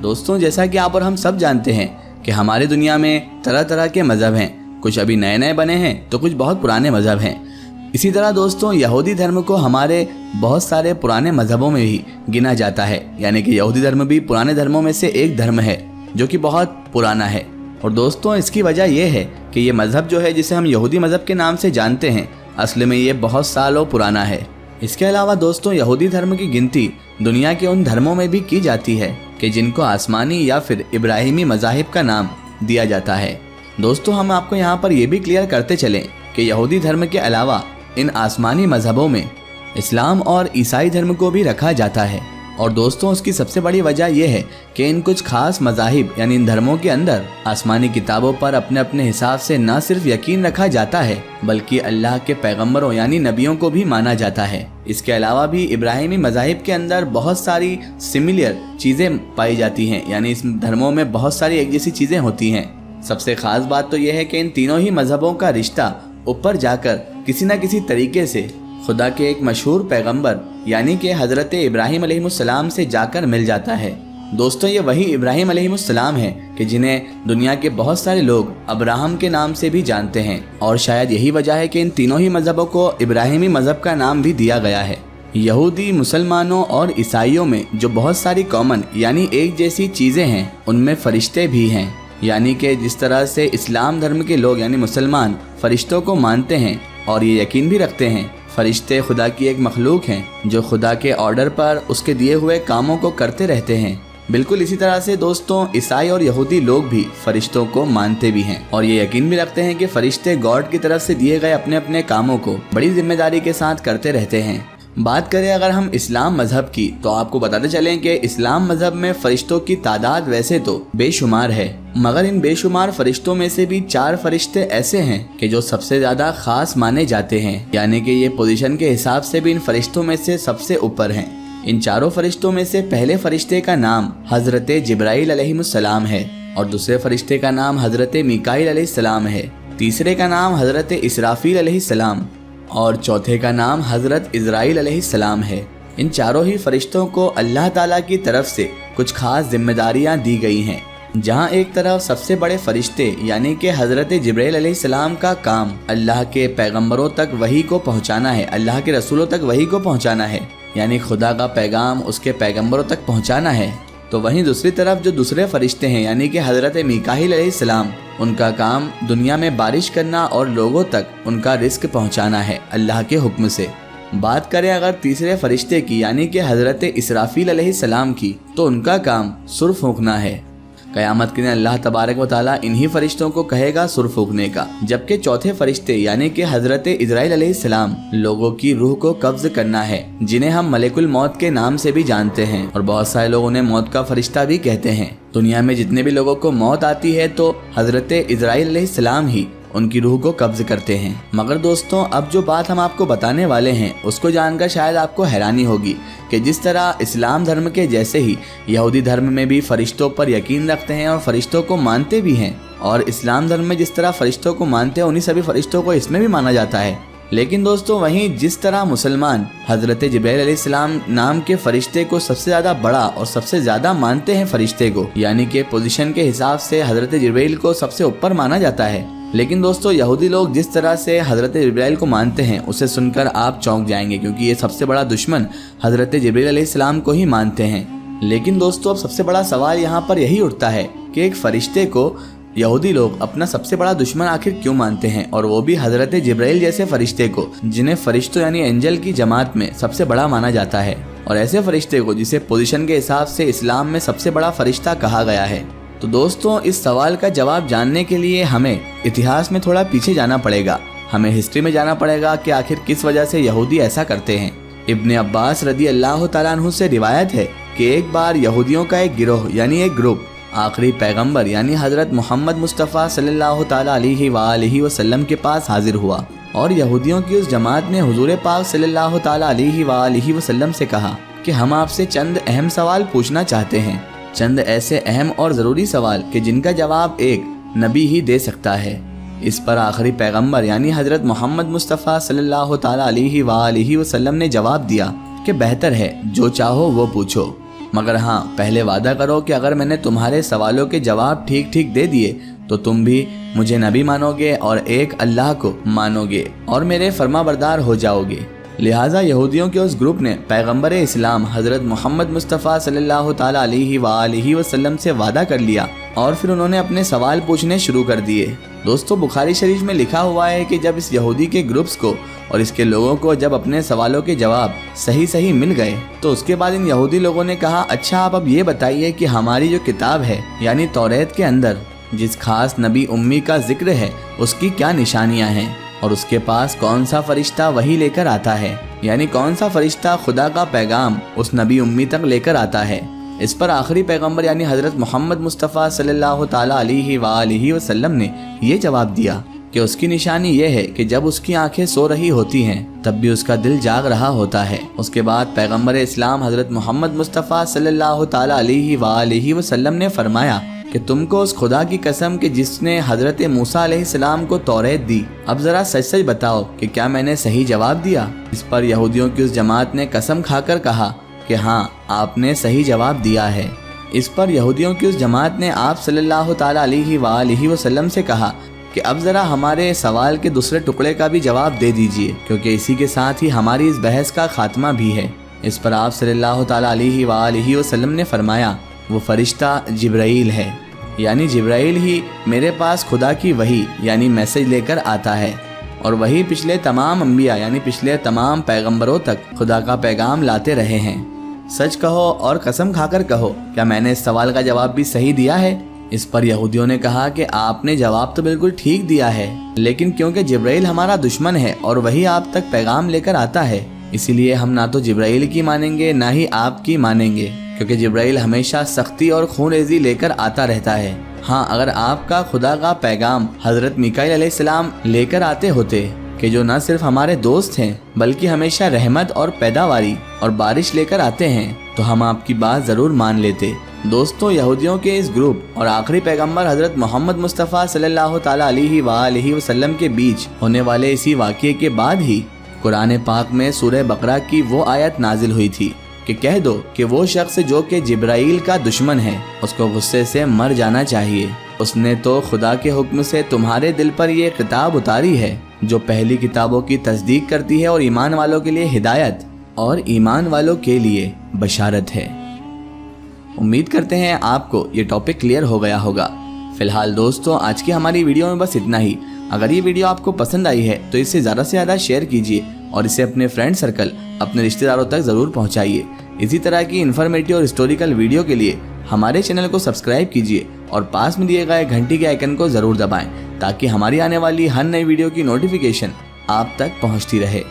दोस्तों जैसा कि आप और हम सब जानते हैं कि हमारी दुनिया में तरह तरह के मज़हब हैं, कुछ अभी नए नए बने हैं तो कुछ बहुत पुराने मज़हब हैं। इसी तरह दोस्तों यहूदी धर्म को हमारे बहुत सारे पुराने मज़हबों में भी गिना जाता है, यानी कि यहूदी धर्म भी पुराने धर्मों में से एक धर्म है जो कि बहुत पुराना है। और दोस्तों इसकी वजह यह है कि ये मज़हब जो है जिसे हम यहूदी मज़हब के नाम से जानते हैं, असल में ये बहुत सालों पुराना है। इसके अलावा दोस्तों यहूदी धर्म की गिनती दुनिया के उन धर्मों में भी की जाती है कि जिनको आसमानी या फिर इब्राहिमी मज़ाहिब का नाम दिया जाता है। दोस्तों हम आपको यहाँ पर यह भी क्लियर करते चलें कि यहूदी धर्म के अलावा इन आसमानी मज़हबों में इस्लाम और ईसाई धर्म को भी रखा जाता है। और दोस्तों उसकी सबसे बड़ी वजह यह है कि इन कुछ खास मज़ाहिब यानी इन धर्मों के अंदर आसमानी किताबों पर अपने अपने हिसाब से न सिर्फ यकीन रखा जाता है बल्कि अल्लाह के पैगंबरों यानी नबियों को भी माना जाता है। इसके अलावा भी इब्राहिमी मज़ाहिब के अंदर बहुत सारी सिमिलर चीज़ें पाई जाती हैं, यानी इस धर्मों में बहुत सारी एक जैसी चीज़ें होती हैं। सबसे ख़ास बात तो यह है कि इन तीनों ही मज़हबों का रिश्ता ऊपर जाकर किसी न किसी तरीके से खुदा के एक मशहूर पैगंबर यानी कि हज़रत इब्राहिम अलैहिस्सलाम से जाकर मिल जाता है। दोस्तों ये वही इब्राहिम अलैहिस्सलाम है कि जिन्हें दुनिया के बहुत सारे लोग अब्राहम के नाम से भी जानते हैं, और शायद यही वजह है कि इन तीनों ही मज़हबों को इब्राहिमी मज़हब का नाम भी दिया गया है। यहूदी, मुसलमानों और ईसाइयों में जो बहुत सारी कॉमन यानी एक जैसी चीज़ें हैं उनमें फ़रिश्ते भी हैं, यानी कि जिस तरह से इस्लाम धर्म के लोग यानी मुसलमान फ़रिश्तों को मानते हैं और ये यकीन भी रखते हैं फ़रिश्ते खुदा की एक मखलूक हैं जो खुदा के ऑर्डर पर उसके दिए हुए कामों को करते रहते हैं। बिल्कुल इसी तरह से दोस्तों ईसाई और यहूदी लोग भी फ़रिश्तों को मानते भी हैं और ये यकीन भी रखते हैं कि फ़रिश्ते गॉड की तरफ से दिए गए अपने अपने कामों को बड़ी जिम्मेदारी के साथ करते रहते हैं। बात करें अगर हम इस्लाम मज़हब की तो आपको बताते चलें कि इस्लाम मज़हब में फ़रिश्तों की तादाद वैसे तो बेशुमार है, मगर इन बेशुमार फ़रिश्तों में से भी 4 फ़रिश्ते ऐसे हैं कि जो सबसे ज़्यादा ख़ास माने जाते हैं, यानी कि ये पोजीशन के हिसाब से भी इन फ़रिश्तों में से सबसे ऊपर हैं। इन चारों फ़रिश्तों में से पहले फ़रिश्ते का नाम हज़रत जिब्राईल अलैहिस्सलाम है और दूसरे फ़रिश्ते का नाम हज़रत मीकाईल अलैहिस्सलाम है, तीसरे का नाम हज़रत इसराफील अलैहिस्सलाम और चौथे का नाम हज़रत इज़राइल अलैहिस्सलाम है। इन चारों ही फरिश्तों को अल्लाह ताला की तरफ से कुछ खास जिम्मेदारियां दी गई हैं, जहां एक तरफ सबसे बड़े फरिश्ते यानी कि हज़रत जिब्राईल अलैहिस्सलाम का काम अल्लाह के पैगंबरों तक वही को पहुंचाना है, अल्लाह के रसूलों तक वही को पहुंचाना है, यानी खुदा का पैगाम उसके पैगंबरों तक पहुंचाना है। तो वहीं दूसरी तरफ जो दूसरे फरिश्ते हैं यानी कि हज़रत मीकाईल अलैहिस्सलाम, उनका काम दुनिया में बारिश करना और लोगों तक उनका रिस्क पहुंचाना है अल्लाह के हुक्म से। बात करें अगर तीसरे फरिश्ते की यानी कि हज़रत इसराफील अलैहिस्सलाम की, तो उनका काम सुर फूंकना है। क़यामत के दिन अल्लाह तबारक व तआला इन्हीं फरिश्तों को कहेगा सुर फूंकने का, जबकि चौथे फरिश्ते यानी कि हज़रत इज़राइल अलैहिस्सलाम लोगों की रूह को कब्ज़ करना है, जिन्हें हम मलिकुल मौत के नाम से भी जानते हैं और बहुत सारे लोग उन्हें मौत का फरिश्ता भी कहते हैं। दुनिया में जितने भी लोगों को मौत आती है तो हज़रत इज़राइल अलैहिस्सलाम ही उनकी रूह को कब्ज़ करते हैं। मगर दोस्तों अब जो बात हम आपको बताने वाले हैं उसको जानकर शायद आपको हैरानी होगी कि जिस तरह इस्लाम धर्म के जैसे ही यहूदी धर्म में भी फरिश्तों पर यकीन रखते हैं और फरिश्तों को मानते भी हैं, और इस्लाम धर्म में जिस तरह फरिश्तों को मानते हैं उन्हीं सभी फरिश्तों को इसमें भी माना जाता है। लेकिन दोस्तों वहीं जिस तरह मुसलमान हज़रत जिब्राईल अलैहिस्सलाम नाम के फरिश्ते को सबसे ज़्यादा बड़ा और सबसे ज़्यादा मानते हैं फरिश्ते को, यानी कि पोजीशन के हिसाब से हज़रत जिब्राईल को सबसे ऊपर माना जाता है, लेकिन दोस्तों यहूदी लोग जिस तरह से हज़रत जिब्राईल को मानते हैं उसे सुनकर आप चौंक जाएंगे, क्योंकि ये सबसे बड़ा दुश्मन हज़रत जिब्राईल अलैहिस्सलाम को ही मानते हैं। लेकिन दोस्तों अब सबसे बड़ा सवाल यहाँ पर यही उठता है कि एक फ़रिश्ते को यहूदी लोग अपना सबसे बड़ा दुश्मन आखिर क्यों मानते हैं, और वो भी हज़रत जिब्राईल जैसे फ़रिश्ते को जिन्हें फ़रिश्तों यानी एंजल की जमात में सबसे बड़ा माना जाता है, और ऐसे फ़रिश्ते को जिसे पोजीशन के हिसाब से इस्लाम में सबसे बड़ा फ़रिश्ता कहा गया है। तो दोस्तों इस सवाल का जवाब जानने के लिए हमें इतिहास में थोड़ा पीछे जाना पड़ेगा, हमें हिस्ट्री में जाना पड़ेगा कि आखिर किस वजह से यहूदी ऐसा करते हैं। इब्न अब्बास रदी अल्लाह तआला अन्हु से रिवायत है कि एक बार यहूदियों का एक गिरोह यानी एक ग्रुप आखिरी पैगंबर यानी हज़रत मोहम्मद मुस्तफ़ा सल्लल्लाहु ताला अलैहि वसल्लम के पास हाजिर हुआ, और यहूदियों की उस जमात ने हुजूर पाक सल्लल्लाहु ताला अलैहि वसल्लम से कहा कि हम आपसे चंद अहम सवाल पूछना चाहते हैं, चंद ऐसे अहम और ज़रूरी सवाल कि जिनका जवाब एक नबी ही दे सकता है। इस पर आखिरी पैगंबर यानी हज़रत मोहम्मद मुस्तफ़ा सल्लल्लाहु ताला अलैहि वसल्लम ने जवाब दिया कि बेहतर है जो चाहो वो पूछो। مگر ہاں پہلے وعدہ کرو کہ اگر میں نے تمہارے سوالوں کے جواب ٹھیک ٹھیک دے دیے تو تم بھی مجھے نبی مانو گے اور ایک اللہ کو مانو گے اور میرے فرما بردار ہو جاؤ گے۔ لہٰذا یہودیوں کے اس گروپ نے پیغمبر اسلام حضرت محمد مصطفیٰ صلی اللہ تعالیٰ علیہ وآلہ وسلم سے وعدہ کر لیا اور پھر انہوں نے اپنے سوال پوچھنے شروع کر دیے۔ دوستو بخاری شریف میں لکھا ہوا ہے کہ جب اس یہودی کے گروپس کو اور اس کے لوگوں کو جب اپنے سوالوں کے جواب صحیح مل گئے تو اس کے بعد ان یہودی لوگوں نے کہا اچھا آپ اب یہ بتائیے کہ ہماری جو کتاب ہے یعنی توریت کے اندر جس خاص نبی امی کا ذکر ہے اس کی کیا نشانیاں ہیں اور اس کے پاس کون سا فرشتہ وہی لے کر آتا ہے، یعنی کون سا فرشتہ خدا کا پیغام اس نبی امی تک لے کر آتا ہے۔ اس پر آخری پیغمبر یعنی حضرت محمد مصطفیٰ صلی اللہ تعالیٰ علیہ وآلہ وسلم نے یہ جواب دیا کہ اس کی نشانی یہ ہے کہ جب اس کی آنکھیں سو رہی ہوتی ہیں تب بھی اس کا دل جاگ رہا ہوتا ہے۔ اس کے بعد پیغمبر اسلام حضرت محمد مصطفیٰ صلی اللہ تعالیٰ علیہ وآلہ وسلم نے فرمایا کہ تم کو اس خدا کی قسم کہ جس نے حضرت موسیٰ علیہ السلام کو توریت دی، اب ذرا سچ بتاؤ کہ کیا میں نے صحیح جواب دیا؟ اس پر یہودیوں کی اس جماعت نے قسم کھا کر کہا کہ ہاں آپ نے صحیح جواب دیا ہے۔ اس پر یہودیوں کی اس جماعت نے آپ صلی اللہ تعالیٰ علیہ وآلہ وسلم سے کہا کہ اب ذرا ہمارے سوال کے دوسرے ٹکڑے کا بھی جواب دے دیجئے کیونکہ اسی کے ساتھ ہی ہماری اس بحث کا خاتمہ بھی ہے۔ اس پر آپ صلی اللہ تعالیٰ علیہ وآلہ وسلم نے فرمایا وہ فرشتہ جبرائیل ہے، یعنی جبرائیل ہی میرے پاس خدا کی وحی یعنی میسج لے کر آتا ہے اور وہی پچھلے تمام انبیاء یعنی پچھلے تمام پیغمبروں تک خدا کا پیغام لاتے رہے ہیں۔ سچ کہو اور قسم کھا کر کہو کیا میں نے اس سوال کا جواب بھی صحیح دیا ہے؟ اس پر یہودیوں نے کہا کہ آپ نے جواب تو بالکل ٹھیک دیا ہے، لیکن کیونکہ جبرائیل ہمارا دشمن ہے اور وہی آپ تک پیغام لے کر آتا ہے اسی لیے ہم نہ تو جبرائیل کی مانیں گے نہ ہی آپ کی مانیں گے، کیونکہ جبرائیل ہمیشہ سختی اور خون ریزی لے کر آتا رہتا ہے۔ ہاں اگر آپ کا خدا کا پیغام حضرت میکائیل علیہ السلام لے کر آتے ہوتے کہ جو نہ صرف ہمارے دوست ہیں بلکہ ہمیشہ رحمت اور پیداواری اور بارش لے کر آتے ہیں تو ہم آپ کی بات ضرور مان لیتے۔ دوستو یہودیوں کے اس گروپ اور آخری پیغمبر حضرت محمد مصطفیٰ صلی اللہ تعالیٰ علیہ وآلہ وسلم کے بیچ ہونے والے اسی واقعے کے بعد ہی قرآن پاک میں سورہ بقرہ کی وہ آیت نازل ہوئی تھی کہ کہہ دو کہ وہ شخص جو کہ جبرائیل کا دشمن ہے اس کو غصے سے مر جانا چاہیے، اس نے تو خدا کے حکم سے تمہارے دل پر یہ کتاب اتاری ہے جو پہلی کتابوں کی تصدیق کرتی ہے اور ایمان والوں کے لیے ہدایت اور ایمان والوں کے لیے بشارت ہے۔ امید کرتے ہیں آپ کو یہ ٹاپک کلیئر ہو گیا ہوگا۔ فی الحال دوستو آج کی ہماری ویڈیو میں بس اتنا ہی۔ اگر یہ ویڈیو آپ کو پسند آئی ہے تو اسے زیادہ سے زیادہ شیئر کیجیے اور اسے اپنے فرینڈ سرکل اپنے رشتہ داروں تک ضرور پہنچائیے۔ اسی طرح کی انفارمیٹیو اور ہسٹوریکل ویڈیو کے لیے ہمارے چینل کو سبسکرائب کیجیے اور پاس میں دیے گئے گھنٹی کے آئیکن کو ضرور دبائیں تاکہ ہماری آنے والی ہر نئی ویڈیو کی نوٹیفیکیشن آپ تک پہنچتی رہے۔